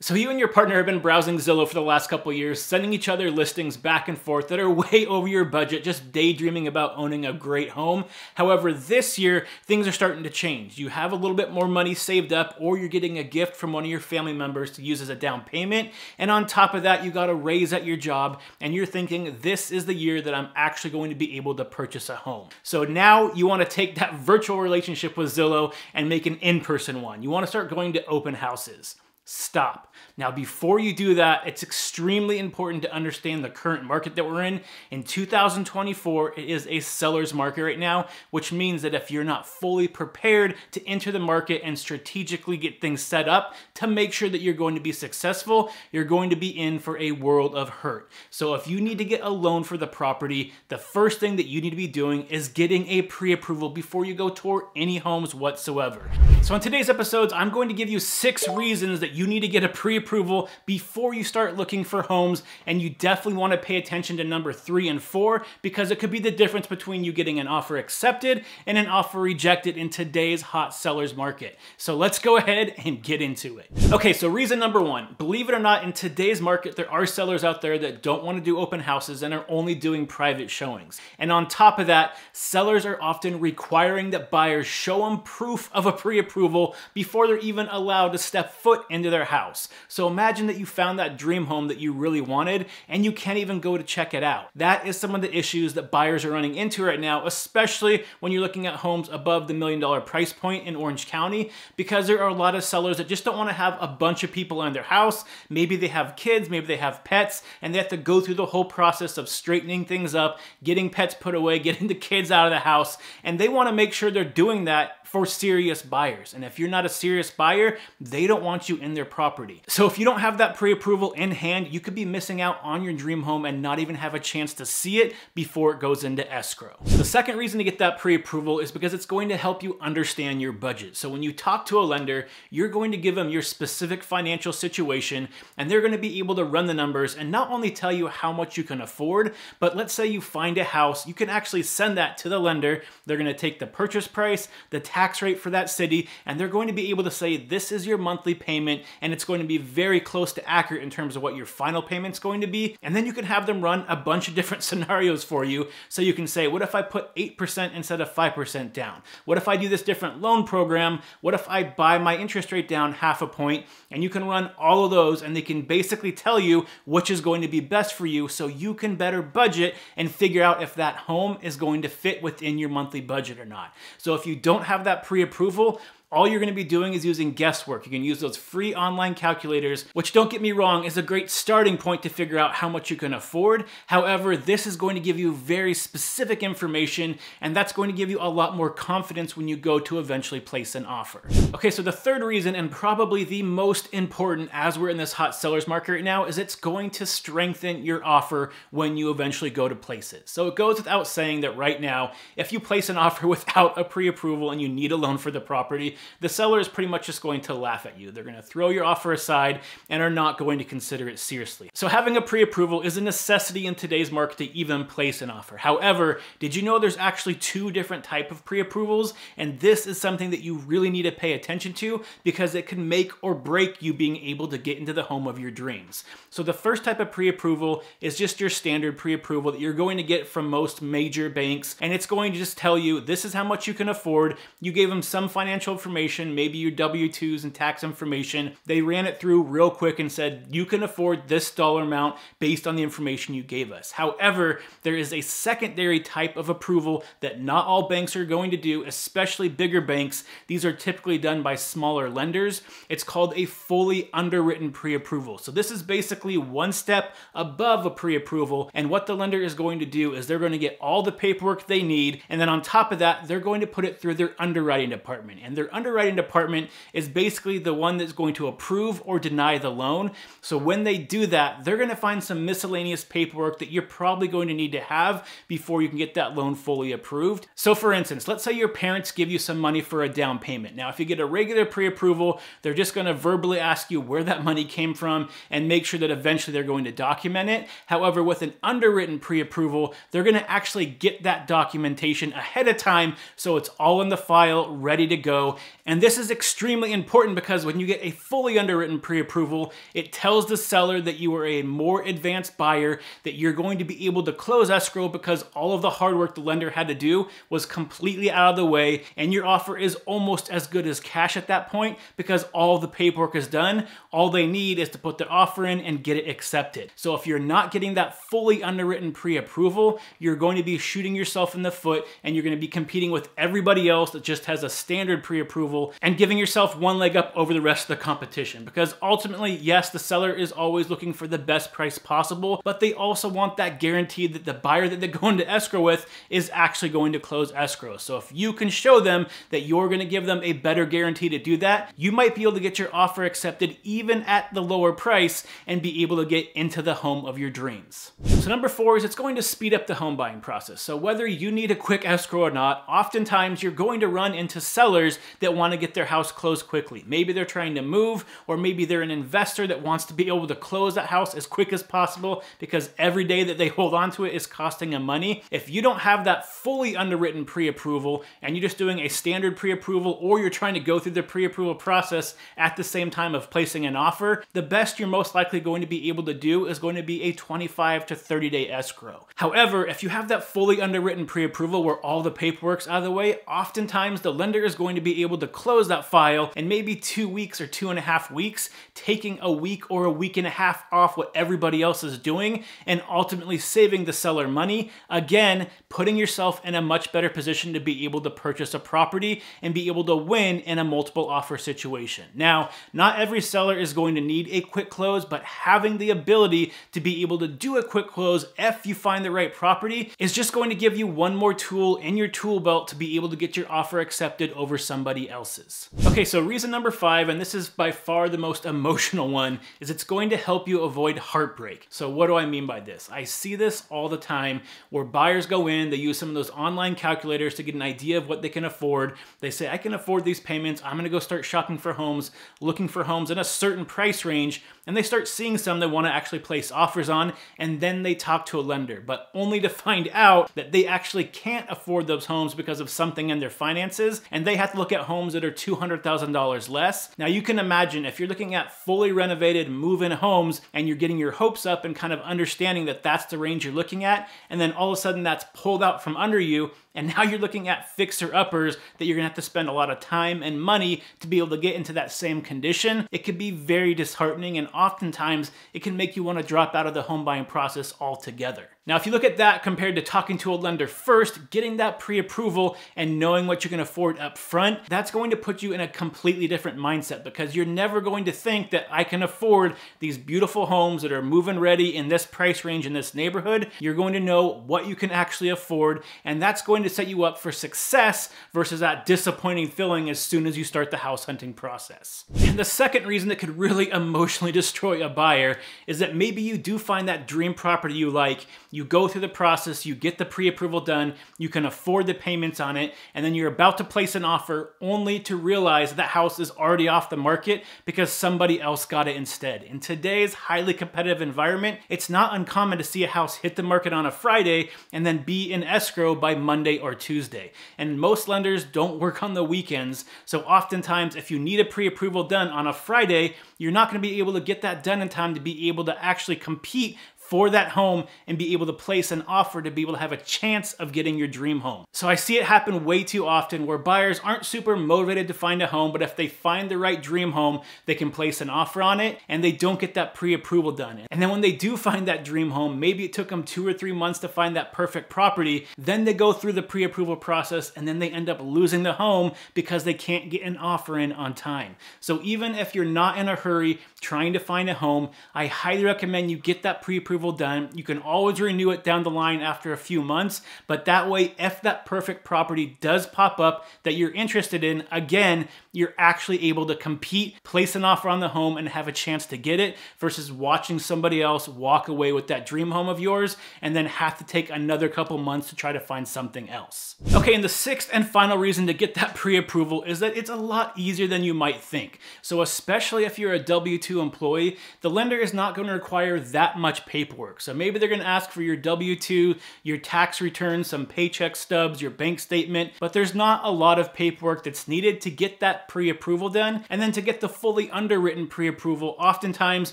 So you and your partner have been browsing Zillow for the last couple of years, sending each other listings back and forth that are way over your budget, just daydreaming about owning a great home. However, this year, things are starting to change. You have a little bit more money saved up, or you're getting a gift from one of your family members to use as a down payment. And on top of that, you got a raise at your job, and you're thinking, this is the year that I'm actually going to be able to purchase a home. So now you want to take that virtual relationship with Zillow and make an in-person one. You want to start going to open houses. Stop. Now, before you do that, it's extremely important to understand the current market that we're in. In 2024, it is a seller's market right now, which means that if you're not fully prepared to enter the market and strategically get things set up to make sure that you're going to be successful, you're going to be in for a world of hurt. So if you need to get a loan for the property, the first thing that you need to be doing is getting a pre-approval before you go tour any homes whatsoever. So in today's episodes, I'm going to give you 6 reasons that you need to get a pre-approval before you start looking for homes, and you definitely want to pay attention to number 3 and 4 because it could be the difference between you getting an offer accepted and an offer rejected in today's hot seller's market. So let's go ahead and get into it. Okay, so reason number 1, believe it or not, in today's market, there are sellers out there that don't want to do open houses and are only doing private showings. And on top of that, sellers are often requiring that buyers show them proof of a pre-approval before they're even allowed to step foot into their house. So imagine that you found that dream home that you really wanted and you can't even go to check it out. That is some of the issues that buyers are running into right now, especially when you're looking at homes above the $1 million price point in Orange County, because there are a lot of sellers that just don't want to have a bunch of people in their house. Maybe they have kids, maybe they have pets, and they have to go through the whole process of straightening things up, getting pets put away, getting the kids out of the house, and they want to make sure they're doing that for serious buyers. And if you're not a serious buyer, they don't want you in their property. So if you don't have that pre-approval in hand, you could be missing out on your dream home and not even have a chance to see it before it goes into escrow. The second reason to get that pre-approval is because it's going to help you understand your budget. So when you talk to a lender, you're going to give them your specific financial situation, and they're going to be able to run the numbers and not only tell you how much you can afford, but let's say you find a house, you can actually send that to the lender. They're going to take the purchase price, the tax rate for that city, and they're going to be able to say, this is your monthly payment, and it's going to be very close to accurate in terms of what your final payment's going to be. And then you can have them run a bunch of different scenarios for you. So you can say, what if I put 8% instead of 5% down? What if I do this different loan program? What if I buy my interest rate down 0.5 point? And you can run all of those, and they can basically tell you which is going to be best for you so you can better budget and figure out if that home is going to fit within your monthly budget or not. So if you don't have that pre-approval, all you're going to be doing is using guesswork. You can use those free online calculators, which, don't get me wrong, is a great starting point to figure out how much you can afford. However, this is going to give you very specific information, and that's going to give you a lot more confidence when you go to eventually place an offer. Okay, so the third reason, and probably the most important as we're in this hot seller's market right now, is it's going to strengthen your offer when you eventually go to place it. So it goes without saying that right now, if you place an offer without a pre-approval and you need a loan for the property, the seller is pretty much just going to laugh at you. They're going to throw your offer aside and are not going to consider it seriously. So having a pre-approval is a necessity in today's market to even place an offer. However, did you know there's actually 2 different types of pre-approvals? And this is something that you really need to pay attention to because it can make or break you being able to get into the home of your dreams. So the first type of pre-approval is just your standard pre-approval that you're going to get from most major banks, and it's going to just tell you this is how much you can afford. You gave them some financial information, maybe your W-2s and tax information. They ran it through real quick and said, you can afford this dollar amount based on the information you gave us. However, there is a secondary type of approval that not all banks are going to do, especially bigger banks. These are typically done by smaller lenders. It's called a fully underwritten pre-approval. So this is basically one step above a pre-approval, and what the lender is going to do is they're going to get all the paperwork they need, and then on top of that, they're going to put it through their underwriting department. And their underwriting department is basically the one that's going to approve or deny the loan. So when they do that, they're going to find some miscellaneous paperwork that you're probably going to need to have before you can get that loan fully approved. So for instance, let's say your parents give you some money for a down payment. Now, if you get a regular pre-approval, they're just going to verbally ask you where that money came from and make sure that eventually they're going to document it. However, with an underwritten pre-approval, they're going to actually get that documentation ahead of time so it's all in the file, ready to go. And this is extremely important because when you get a fully underwritten pre-approval, it tells the seller that you are a more advanced buyer, that you're going to be able to close escrow because all of the hard work the lender had to do was completely out of the way, and your offer is almost as good as cash at that point because all the paperwork is done. All they need is to put the offer in and get it accepted. So if you're not getting that fully underwritten pre-approval, you're going to be shooting yourself in the foot, and you're going to be competing with everybody else that just has a standard pre-approval and giving yourself one leg up over the rest of the competition. Because ultimately, yes, the seller is always looking for the best price possible, but they also want that guarantee that the buyer that they go into escrow with is actually going to close escrow. So if you can show them that you're going to give them a better guarantee to do that, you might be able to get your offer accepted even at the lower price and be able to get into the home of your dreams. So number 4 is it's going to speed up the home buying process. So whether you need a quick escrow or not, oftentimes you're going to run into sellers that want to get their house closed quickly. Maybe they're trying to move, or maybe they're an investor that wants to be able to close that house as quick as possible because every day that they hold on to it is costing them money. If you don't have that fully underwritten pre-approval and you're just doing a standard pre-approval, or you're trying to go through the pre-approval process at the same time of placing an offer, the best you're most likely going to be able to do is going to be a 25 to 30 day escrow. However, if you have that fully underwritten pre-approval where all the paperwork's out of the way, oftentimes the lender is going to be able to close that file in maybe 2 weeks or 2.5 weeks, taking a week or a week and a half off what everybody else is doing and ultimately saving the seller money. Again, putting yourself in a much better position to be able to purchase a property and be able to win in a multiple offer situation. Now, not every seller is going to need a quick close, but having the ability to be able to do a quick close if you find the right property is just going to give you one more tool in your tool belt to be able to get your offer accepted over somebody else's. Okay, so reason number 5, and this is by far the most emotional one, is it's going to help you avoid heartbreak. So what do I mean by this? I see this all the time where buyers go in, they use some of those online calculators to get an idea of what they can afford. They say, I can afford these payments, I'm gonna go start shopping for homes, looking for homes in a certain price range, and they start seeing some they want to actually place offers on, and then they talk to a lender, but only to find out that they actually can't afford those homes because of something in their finances, and they have to look at homes that are $200,000 less. Now you can imagine if you're looking at fully renovated move-in homes and you're getting your hopes up and kind of understanding that that's the range you're looking at, and then all of a sudden that's pulled out from under you, and now you're looking at fixer-uppers that you're gonna have to spend a lot of time and money to be able to get into that same condition. It could be very disheartening, and oftentimes it can make you want to drop out of the home buying process altogether. Now, if you look at that compared to talking to a lender first, getting that pre-approval and knowing what you can afford up front, that's going to put you in a completely different mindset because you're never going to think that I can afford these beautiful homes that are move-in ready in this price range in this neighborhood. You're going to know what you can actually afford, and that's going to set you up for success versus that disappointing feeling as soon as you start the house hunting process. And the second reason that could really emotionally destroy a buyer is that maybe you do find that dream property you like, you go through the process, you get the pre-approval done, you can afford the payments on it, and then you're about to place an offer only to realize that house is already off the market because somebody else got it instead. In today's highly competitive environment, it's not uncommon to see a house hit the market on a Friday and then be in escrow by Monday or Tuesday. And most lenders don't work on the weekends, so oftentimes if you need a pre-approval done on a Friday, you're not going to be able to get that done in time to be able to actually compete for that home and be able to place an offer to be able to have a chance of getting your dream home. So I see it happen way too often where buyers aren't super motivated to find a home, but if they find the right dream home, they can place an offer on it and they don't get that pre-approval done. And then when they do find that dream home, maybe it took them 2 or 3 months to find that perfect property, then they go through the pre-approval process and then they end up losing the home because they can't get an offer in on time. So even if you're not in a hurry trying to find a home, I highly recommend you get that pre-approval done. You can always renew it down the line after a few months, but that way, if that perfect property does pop up that you're interested in, again, you're actually able to compete, place an offer on the home, and have a chance to get it versus watching somebody else walk away with that dream home of yours and then have to take another couple months to try to find something else. Okay, and the sixth and final reason to get that pre-approval is that it's a lot easier than you might think. So especially if you're a W-2 employee, the lender is not going to require that much paperwork. So maybe they're going to ask for your W-2, your tax return, some paycheck stubs, your bank statement, but there's not a lot of paperwork that's needed to get that pre-approval done. And then to get the fully underwritten pre-approval, oftentimes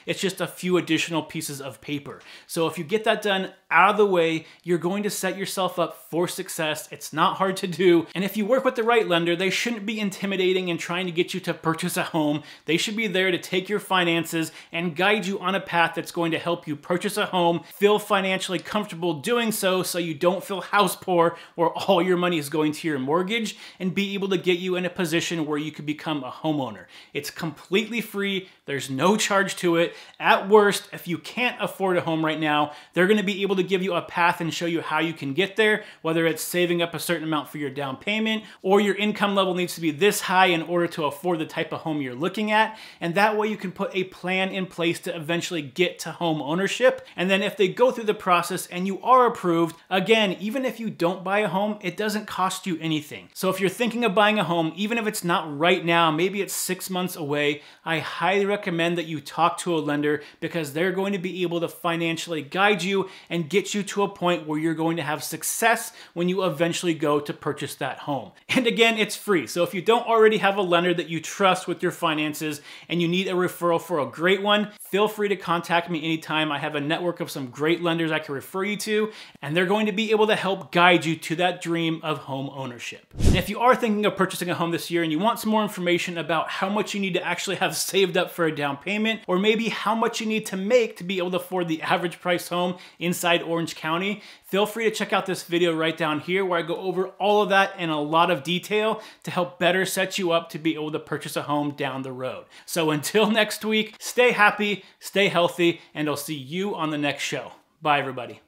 it's just a few additional pieces of paper. So if you get that done out of the way, you're going to set yourself up for success. It's not hard to do. And if you work with the right lender, they shouldn't be intimidating and trying to get you to purchase a home. They should be there to take your finances and guide you on a path that's going to help you purchase a home, feel financially comfortable doing so you don't feel house poor or all your money is going to your mortgage, and be able to get you in a position where you could become a homeowner. It's completely free. There's no charge to it. At worst, if you can't afford a home right now, they're going to be able to give you a path and show you how you can get there, whether it's saving up a certain amount for your down payment or your income level needs to be this high in order to afford the type of home you're looking at. And that way you can put a plan in place to eventually get to home ownership. And then if they go through the process and you are approved, again, even if you don't buy a home, it doesn't cost you anything. So if you're thinking of buying a home, even if it's not right now, maybe it's 6 months away, I highly recommend that you talk to a lender because they're going to be able to financially guide you and get you to a point where you're going to have success when you eventually go to purchase that home. And again, it's free. So if you don't already have a lender that you trust with your finances and you need a referral for a great one, feel free to contact me anytime. I have a network of some great lenders I can refer you to, and they're going to be able to help guide you to that dream of home ownership. And if you are thinking of purchasing a home this year and you want some more information about how much you need to actually have saved up for a down payment, or maybe how much you need to make to be able to afford the average price home inside Orange County, feel free to check out this video right down here where I go over all of that in a lot of detail to help better set you up to be able to purchase a home down the road. So until next week, stay happy, stay healthy, and I'll see you on the next show. Bye, everybody.